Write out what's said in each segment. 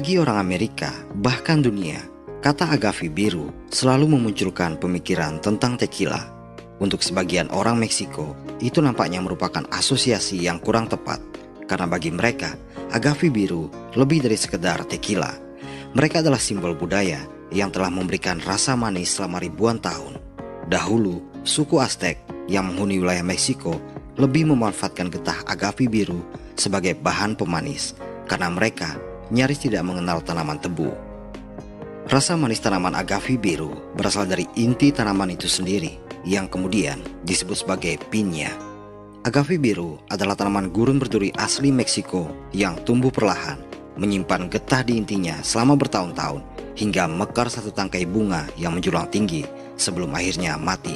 Bagi orang Amerika, bahkan dunia, kata agave biru selalu memunculkan pemikiran tentang tequila. Untuk sebagian orang Meksiko, itu nampaknya merupakan asosiasi yang kurang tepat. Karena bagi mereka, agave biru lebih dari sekedar tequila. Mereka adalah simbol budaya yang telah memberikan rasa manis selama ribuan tahun. Dahulu, suku Aztec yang menghuni wilayah Meksiko lebih memanfaatkan getah agave biru sebagai bahan pemanis karena mereka nyaris tidak mengenal tanaman tebu. Rasa manis tanaman agave biru berasal dari inti tanaman itu sendiri yang kemudian disebut sebagai piña. Agave biru adalah tanaman gurun berduri asli Meksiko yang tumbuh perlahan, menyimpan getah di intinya selama bertahun-tahun hingga mekar satu tangkai bunga yang menjulang tinggi sebelum akhirnya mati.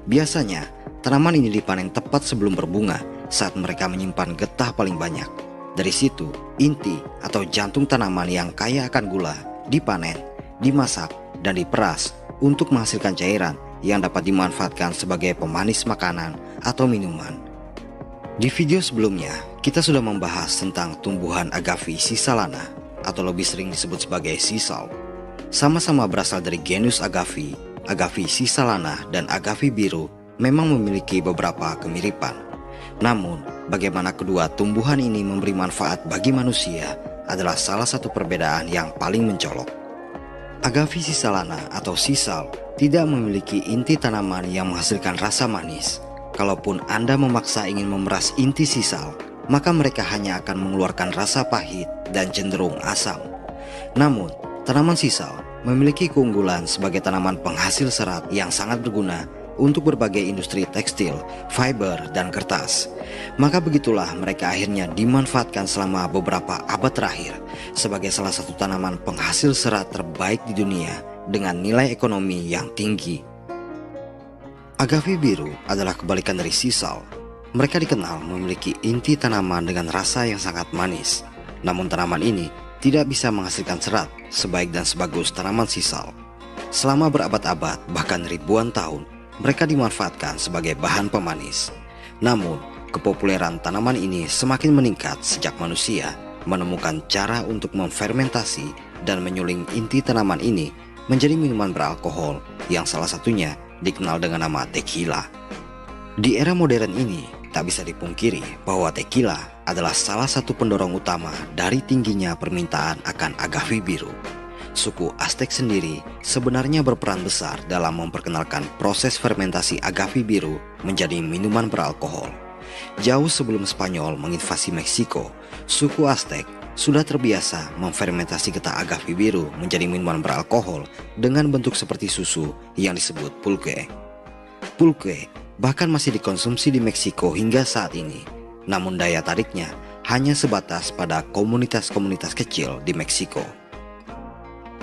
Biasanya, tanaman ini dipanen tepat sebelum berbunga saat mereka menyimpan getah paling banyak. Dari situ, inti atau jantung tanaman yang kaya akan gula dipanen, dimasak, dan diperas untuk menghasilkan cairan yang dapat dimanfaatkan sebagai pemanis makanan atau minuman. Di video sebelumnya, kita sudah membahas tentang tumbuhan agave sisalana atau lebih sering disebut sebagai sisal. Sama-sama berasal dari genus agave, agave sisalana dan agave biru memang memiliki beberapa kemiripan. Namun, bagaimana kedua tumbuhan ini memberi manfaat bagi manusia adalah salah satu perbedaan yang paling mencolok. Agave sisalana atau sisal tidak memiliki inti tanaman yang menghasilkan rasa manis. Kalaupun Anda memaksa ingin memeras inti sisal, maka mereka hanya akan mengeluarkan rasa pahit dan cenderung asam. Namun, tanaman sisal memiliki keunggulan sebagai tanaman penghasil serat yang sangat berguna untuk berbagai industri tekstil, fiber, dan kertas. Maka begitulah mereka akhirnya dimanfaatkan selama beberapa abad terakhir sebagai salah satu tanaman penghasil serat terbaik di dunia dengan nilai ekonomi yang tinggi. Agave biru adalah kebalikan dari sisal. Mereka dikenal memiliki inti tanaman dengan rasa yang sangat manis. Namun tanaman ini tidak bisa menghasilkan serat sebaik dan sebagus tanaman sisal. Selama berabad-abad bahkan ribuan tahun, mereka dimanfaatkan sebagai bahan pemanis. Namun, kepopuleran tanaman ini semakin meningkat sejak manusia menemukan cara untuk memfermentasi dan menyuling inti tanaman ini menjadi minuman beralkohol yang salah satunya dikenal dengan nama tequila. Di era modern ini, tak bisa dipungkiri bahwa tequila adalah salah satu pendorong utama dari tingginya permintaan akan agave biru. Suku Aztec sendiri sebenarnya berperan besar dalam memperkenalkan proses fermentasi agave biru menjadi minuman beralkohol. Jauh sebelum Spanyol menginvasi Meksiko, suku Aztec sudah terbiasa memfermentasi getah agave biru menjadi minuman beralkohol dengan bentuk seperti susu yang disebut pulque. Pulque bahkan masih dikonsumsi di Meksiko hingga saat ini, namun daya tariknya hanya sebatas pada komunitas-komunitas kecil di Meksiko.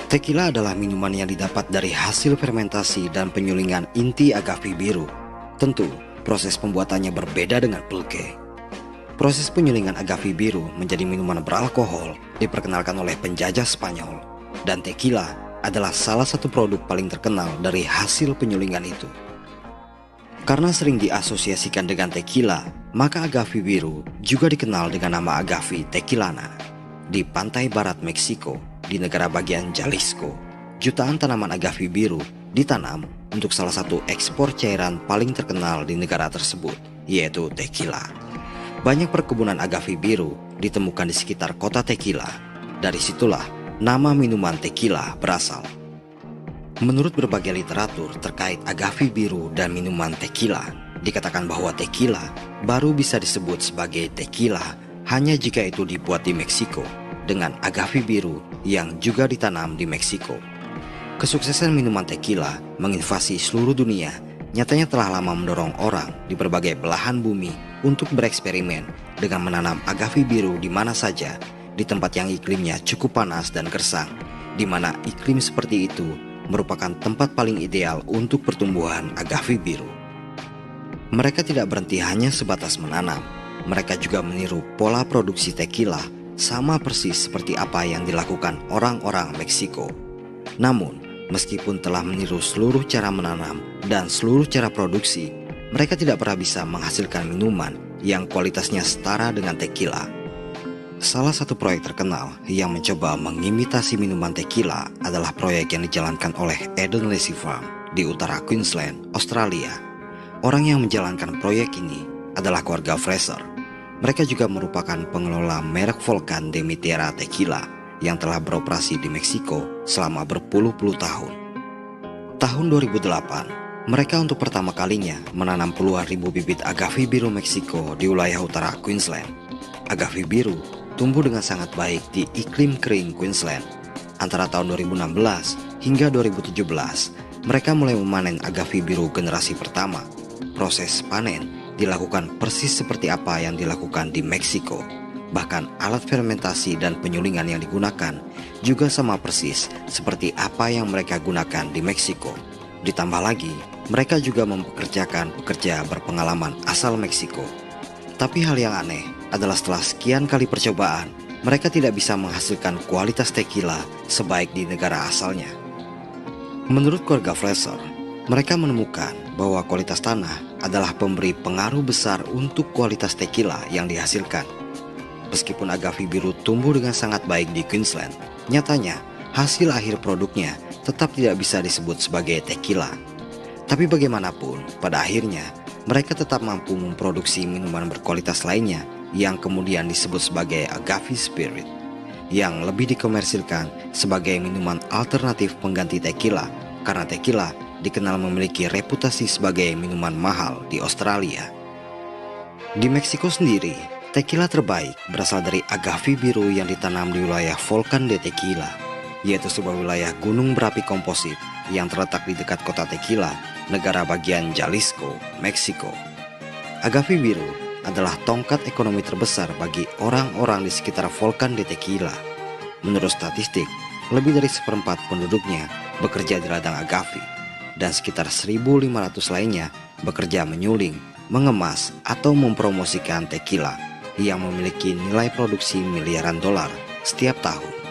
Tequila adalah minuman yang didapat dari hasil fermentasi dan penyulingan inti agave biru. Tentu, proses pembuatannya berbeda dengan pulque. Proses penyulingan agave biru menjadi minuman beralkohol diperkenalkan oleh penjajah Spanyol, dan tequila adalah salah satu produk paling terkenal dari hasil penyulingan itu. Karena sering diasosiasikan dengan tequila, maka agave biru juga dikenal dengan nama agave tequilana. Di pantai barat Meksiko, di negara bagian Jalisco, jutaan tanaman agave biru ditanam untuk salah satu ekspor cairan paling terkenal di negara tersebut, yaitu tequila. Banyak perkebunan agave biru ditemukan di sekitar kota Tequila. Dari situlah nama minuman tequila berasal. Menurut berbagai literatur terkait agave biru dan minuman tequila, dikatakan bahwa tequila baru bisa disebut sebagai tequila hanya jika itu dibuat di Meksiko dengan agave biru yang juga ditanam di Meksiko. Kesuksesan minuman tequila menginvasi seluruh dunia nyatanya telah lama mendorong orang di berbagai belahan bumi untuk bereksperimen dengan menanam agave biru di mana saja, di tempat yang iklimnya cukup panas dan gersang, di mana iklim seperti itu merupakan tempat paling ideal untuk pertumbuhan agave biru. Mereka tidak berhenti hanya sebatas menanam, mereka juga meniru pola produksi tequila sama persis seperti apa yang dilakukan orang-orang Meksiko. Namun, meskipun telah meniru seluruh cara menanam dan seluruh cara produksi, mereka tidak pernah bisa menghasilkan minuman yang kualitasnya setara dengan tequila. Salah satu proyek terkenal yang mencoba mengimitasi minuman tequila adalah proyek yang dijalankan oleh Eden Lacy Farm di utara Queensland, Australia. Orang yang menjalankan proyek ini adalah keluarga Fraser. Mereka juga merupakan pengelola merek Volcan de Mitera Tequila yang telah beroperasi di Meksiko selama berpuluh-puluh tahun. Tahun 2008, mereka untuk pertama kalinya menanam puluhan ribu bibit agave biru Meksiko di wilayah utara Queensland. Agave biru tumbuh dengan sangat baik di iklim kering Queensland. Antara tahun 2016 hingga 2017, mereka mulai memanen agave biru generasi pertama. Proses panen dilakukan persis seperti apa yang dilakukan di Meksiko. Bahkan alat fermentasi dan penyulingan yang digunakan juga sama persis seperti apa yang mereka gunakan di Meksiko. Ditambah lagi, mereka juga mempekerjakan pekerja berpengalaman asal Meksiko. Tapi hal yang aneh adalah setelah sekian kali percobaan, mereka tidak bisa menghasilkan kualitas tequila sebaik di negara asalnya. Menurut keluarga Fraser, mereka menemukan bahwa kualitas tanah adalah pemberi pengaruh besar untuk kualitas tequila yang dihasilkan. Meskipun agave biru tumbuh dengan sangat baik di Queensland, nyatanya hasil akhir produknya tetap tidak bisa disebut sebagai tequila. Tapi bagaimanapun, pada akhirnya mereka tetap mampu memproduksi minuman berkualitas lainnya yang kemudian disebut sebagai agave spirit, yang lebih dikomersilkan sebagai minuman alternatif pengganti tequila karena tequila dikenal memiliki reputasi sebagai minuman mahal di Australia. Di Meksiko sendiri, tequila terbaik berasal dari agave biru yang ditanam di wilayah Volcan de Tequila, yaitu sebuah wilayah gunung berapi komposit yang terletak di dekat kota Tequila, negara bagian Jalisco, Meksiko. Agave biru adalah tongkat ekonomi terbesar bagi orang-orang di sekitar Volcan de Tequila. Menurut statistik, lebih dari seperempat penduduknya bekerja di ladang agave, dan sekitar 1.500 lainnya bekerja menyuling, mengemas, atau mempromosikan tequila yang memiliki nilai produksi miliaran dolar setiap tahun.